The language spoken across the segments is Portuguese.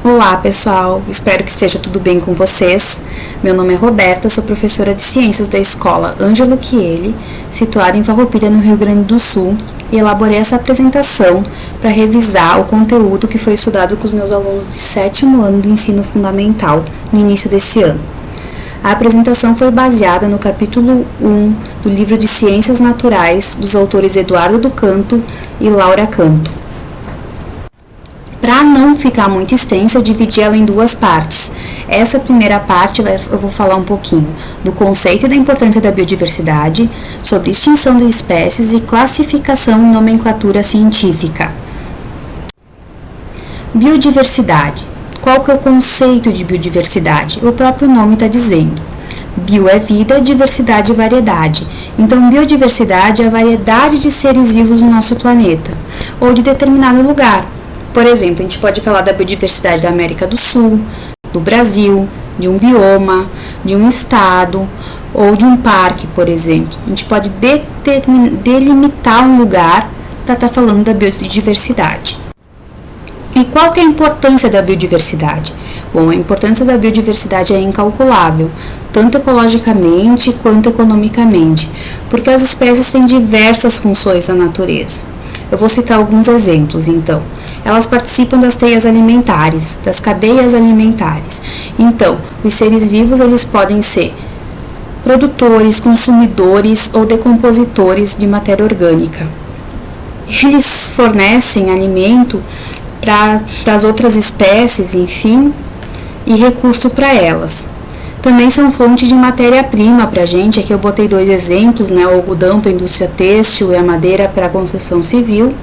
Olá pessoal, espero que esteja tudo bem com vocês. Meu nome é Roberta, sou professora de Ciências da Escola Ângelo Chieli, situada em Farroupilha, no Rio Grande do Sul, e elaborei essa apresentação para revisar o conteúdo que foi estudado com os meus alunos de 7º ano do ensino fundamental no início desse ano. A apresentação foi baseada no capítulo 1 do livro de Ciências Naturais dos autores Eduardo do Canto e Laura Canto. Para não ficar muito extensa, eu dividi ela em duas partes. Essa primeira parte eu vou falar um pouquinho do conceito e da importância da biodiversidade, sobre extinção de espécies e classificação e nomenclatura científica. Biodiversidade. Qual que é o conceito de biodiversidade? O próprio nome está dizendo. Bio é vida, diversidade é variedade. Então, biodiversidade é a variedade de seres vivos no nosso planeta, ou de determinado lugar. Por exemplo, a gente pode falar da biodiversidade da América do Sul, do Brasil, de um bioma, de um estado ou de um parque, por exemplo. A gente pode delimitar um lugar para estar falando da biodiversidade. E qual que é a importância da biodiversidade? Bom, a importância da biodiversidade é incalculável, tanto ecologicamente quanto economicamente, porque as espécies têm diversas funções na natureza. Eu vou citar alguns exemplos, então. Elas participam das teias alimentares, das cadeias alimentares. Então, os seres vivos eles podem ser produtores, consumidores ou decompositores de matéria orgânica. Eles fornecem alimento para as outras espécies, enfim, e recurso para elas. Também são fonte de matéria-prima para a gente. Aqui eu botei dois exemplos, né? O algodão para a indústria têxtil e a madeira para a construção civil.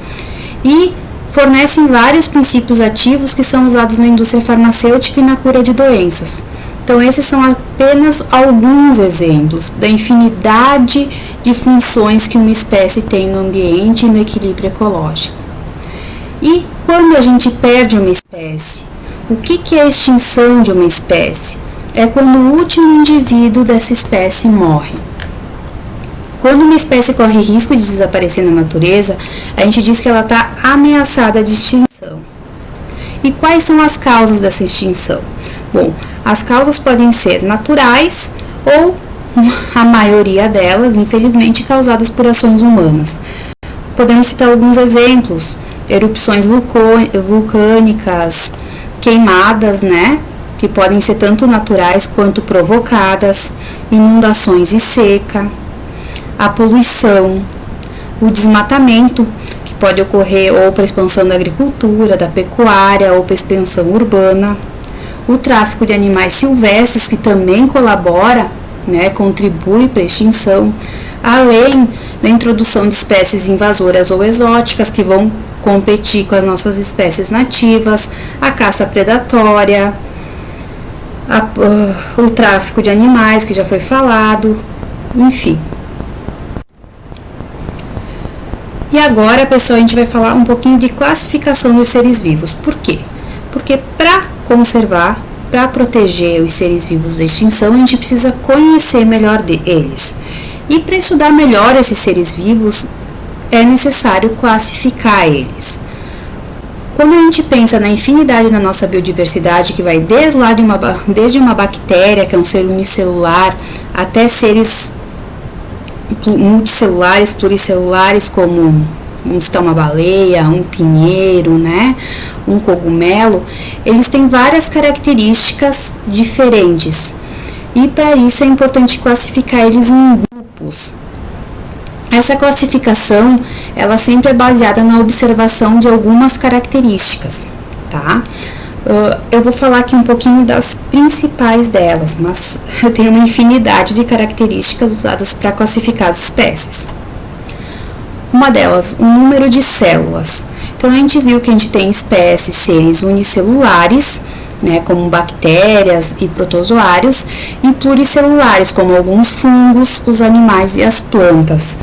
E fornecem vários princípios ativos que são usados na indústria farmacêutica e na cura de doenças. Então, esses são apenas alguns exemplos da infinidade de funções que uma espécie tem no ambiente e no equilíbrio ecológico. E quando a gente perde uma espécie, o que é a extinção de uma espécie? É quando o último indivíduo dessa espécie morre. Quando uma espécie corre risco de desaparecer na natureza, a gente diz que ela está ameaçada de extinção. E quais são as causas dessa extinção? Bom, as causas podem ser naturais ou, a maioria delas, infelizmente, causadas por ações humanas. Podemos citar alguns exemplos: erupções vulcânicas, queimadas, né? Que podem ser tanto naturais quanto provocadas, inundações e seca, a poluição, o desmatamento, que pode ocorrer ou para a expansão da agricultura, da pecuária ou para a expansão urbana, o tráfico de animais silvestres, que também colabora, né, contribui para a extinção, além da introdução de espécies invasoras ou exóticas que vão competir com as nossas espécies nativas, a caça predatória, o tráfico de animais, que já foi falado, enfim. E agora, pessoal, a gente vai falar um pouquinho de classificação dos seres vivos. Por quê? Porque para conservar, para proteger os seres vivos da extinção, a gente precisa conhecer melhor eles. E para estudar melhor esses seres vivos, é necessário classificar eles. Quando a gente pensa na infinidade da nossa biodiversidade, que vai desde uma bactéria, que é um ser unicelular, até seres multicelulares, pluricelulares, como vamos citar uma baleia, um pinheiro, né, um cogumelo, eles têm várias características diferentes. E para isso é importante classificar eles em grupos. Essa classificação, ela sempre é baseada na observação de algumas características, tá? Eu vou falar aqui um pouquinho das principais delas, mas eu tenho uma infinidade de características usadas para classificar as espécies. Uma delas, o número de células. Então, a gente viu que a gente tem espécies, seres unicelulares, né, como bactérias e protozoários, e pluricelulares, como alguns fungos, os animais e as plantas.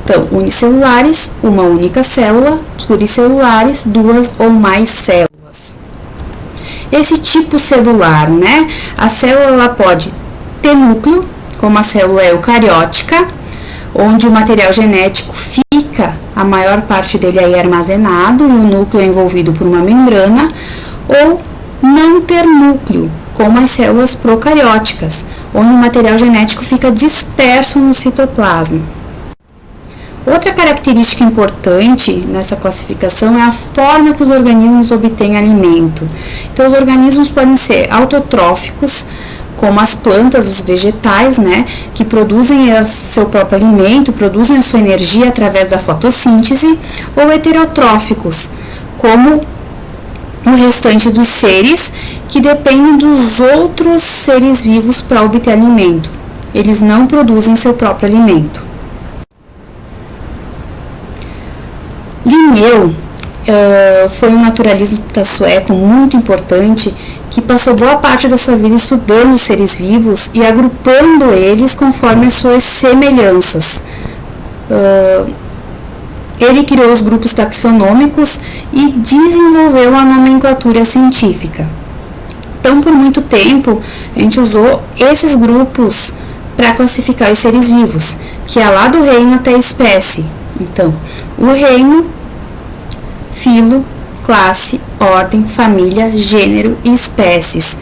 Então, unicelulares, uma única célula; pluricelulares, duas ou mais células. Esse tipo celular, né? A célula ela pode ter núcleo, como a célula eucariótica, onde o material genético fica, a maior parte dele aí armazenado, e o núcleo é envolvido por uma membrana, ou não ter núcleo, como as células procarióticas, onde o material genético fica disperso no citoplasma. Outra característica importante nessa classificação é a forma que os organismos obtêm alimento. Então, os organismos podem ser autotróficos, como as plantas, os vegetais, né, que produzem o seu próprio alimento, produzem a sua energia através da fotossíntese, ou heterotróficos, como o restante dos seres, que dependem dos outros seres vivos para obter alimento. Eles não produzem seu próprio alimento. Linneu foi um naturalista sueco muito importante que passou boa parte da sua vida estudando os seres vivos e agrupando eles conforme as suas semelhanças. Ele criou os grupos taxonômicos e desenvolveu a nomenclatura científica. Então, por muito tempo, a gente usou esses grupos para classificar os seres vivos, que é lá do reino até a espécie. Então, o reino, filo, classe, ordem, família, gênero e espécies,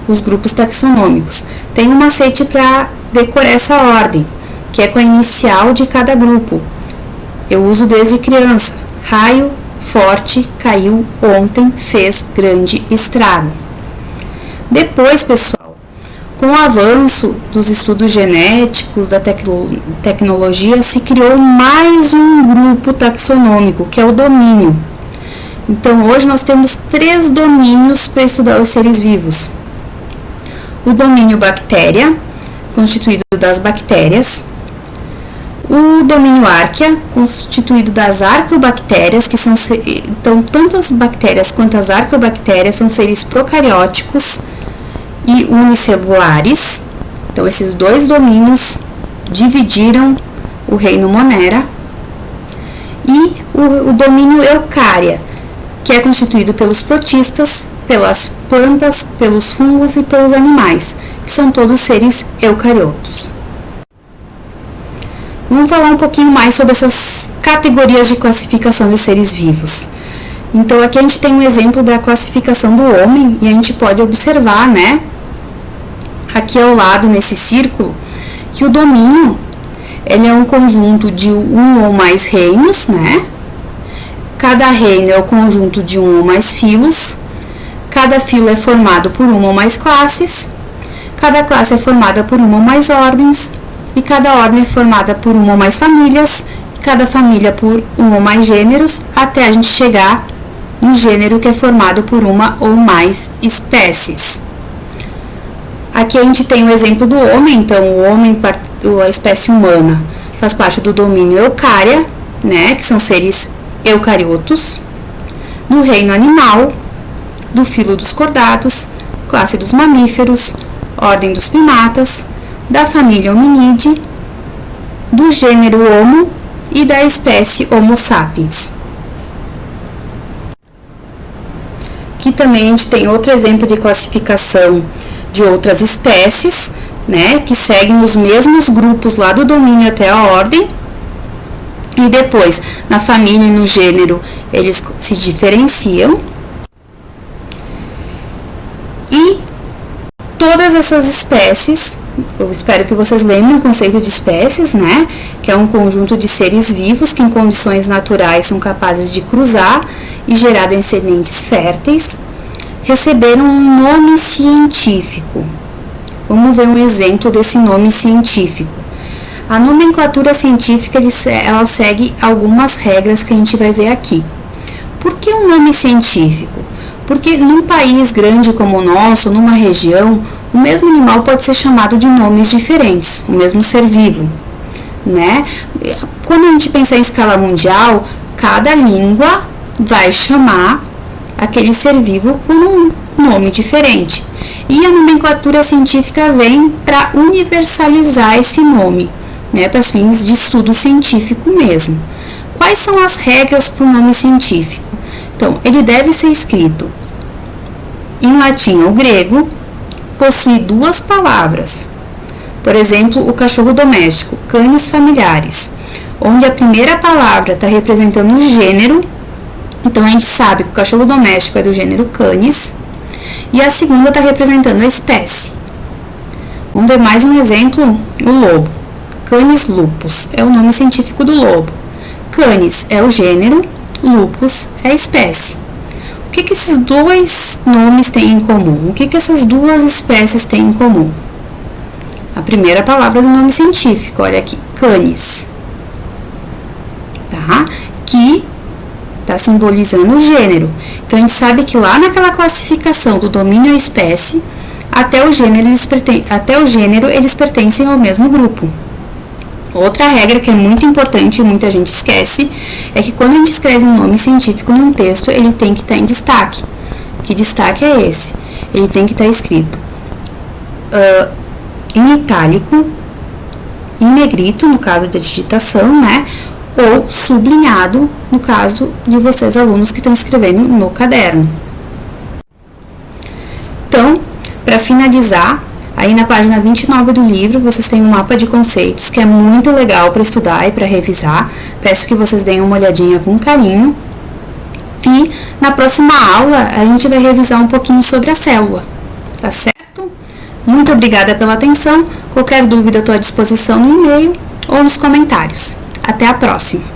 os grupos taxonômicos. Tem um macete para decorar essa ordem, que é com a inicial de cada grupo. Eu uso desde criança: raio, forte, caiu, ontem, fez, grande, estrago. Depois, pessoal, com o avanço dos estudos genéticos, da tecnologia, se criou mais um grupo taxonômico, que é o domínio. Então, hoje nós temos 3 domínios para estudar os seres vivos. O domínio bactéria, constituído das bactérias. O domínio árquea, constituído das arqueobactérias, que são, então, tanto as bactérias quanto as arqueobactérias são seres procarióticos e unicelulares. Então, esses 2 domínios dividiram o reino Monera. E o domínio eucária, que é constituído pelos protistas, pelas plantas, pelos fungos e pelos animais, que são todos seres eucariotos. Vamos falar um pouquinho mais sobre essas categorias de classificação dos seres vivos. Então, aqui a gente tem um exemplo da classificação do homem e a gente pode observar, né, aqui ao lado, nesse círculo, que o domínio, ele é um conjunto de um ou mais reinos, né? Cada reino é o conjunto de um ou mais filos. Cada filo é formado por uma ou mais classes. Cada classe é formada por uma ou mais ordens. E cada ordem é formada por uma ou mais famílias. E cada família por um ou mais gêneros, até a gente chegar no gênero, que é formado por uma ou mais espécies. Aqui a gente tem o exemplo do homem. Então, o homem, a espécie humana, faz parte do domínio eucária, né, que são seres eucariotos, do reino animal, do filo dos cordados, classe dos mamíferos, ordem dos primatas, da família hominide, do gênero Homo e da espécie Homo sapiens. Aqui também a gente tem outro exemplo de classificação de outras espécies, né, que seguem os mesmos grupos lá do domínio até a ordem. E depois, na família e no gênero, eles se diferenciam. E todas essas espécies, eu espero que vocês lembrem o conceito de espécies, né? Que é um conjunto de seres vivos que em condições naturais são capazes de cruzar e gerar descendentes férteis, receberam um nome científico. Vamos ver um exemplo desse nome científico. A nomenclatura científica, ela segue algumas regras que a gente vai ver aqui. Por que um nome científico? Porque num país grande como o nosso, numa região, o mesmo animal pode ser chamado de nomes diferentes, o mesmo ser vivo, né? Quando a gente pensa em escala mundial, cada língua vai chamar aquele ser vivo por um nome diferente. E a nomenclatura científica vem para universalizar esse nome, né, para fins de estudo científico mesmo. Quais são as regras para o nome científico? Então, ele deve ser escrito em latim ou grego, possui 2 palavras. Por exemplo, o cachorro doméstico, canis familiaris, onde a primeira palavra está representando o gênero. Então, a gente sabe que o cachorro doméstico é do gênero Canis. e a segunda está representando a espécie. Vamos ver mais um exemplo, o lobo. Canis lupus é o nome científico do lobo. Canis é o gênero, lupus é a espécie. O que esses dois nomes têm em comum? O que essas duas espécies têm em comum? A primeira palavra do nome científico, olha aqui, canis, tá? Que está simbolizando o gênero. Então, a gente sabe que lá naquela classificação do domínio à espécie, até o gênero eles pertencem ao mesmo grupo. Outra regra que é muito importante e muita gente esquece é que quando a gente escreve um nome científico num texto, ele tem que estar em destaque. Que destaque é esse? Ele tem que estar escrito em itálico, em negrito, no caso da digitação, né? Ou sublinhado, no caso de vocês alunos que estão escrevendo no caderno. Então, para finalizar, aí na página 29 do livro, vocês têm um mapa de conceitos que é muito legal para estudar e para revisar. Peço que vocês deem uma olhadinha com carinho. E na próxima aula, a gente vai revisar um pouquinho sobre a célula, tá certo? Muito obrigada pela atenção. Qualquer dúvida, eu estou à disposição no e-mail ou nos comentários. Até a próxima!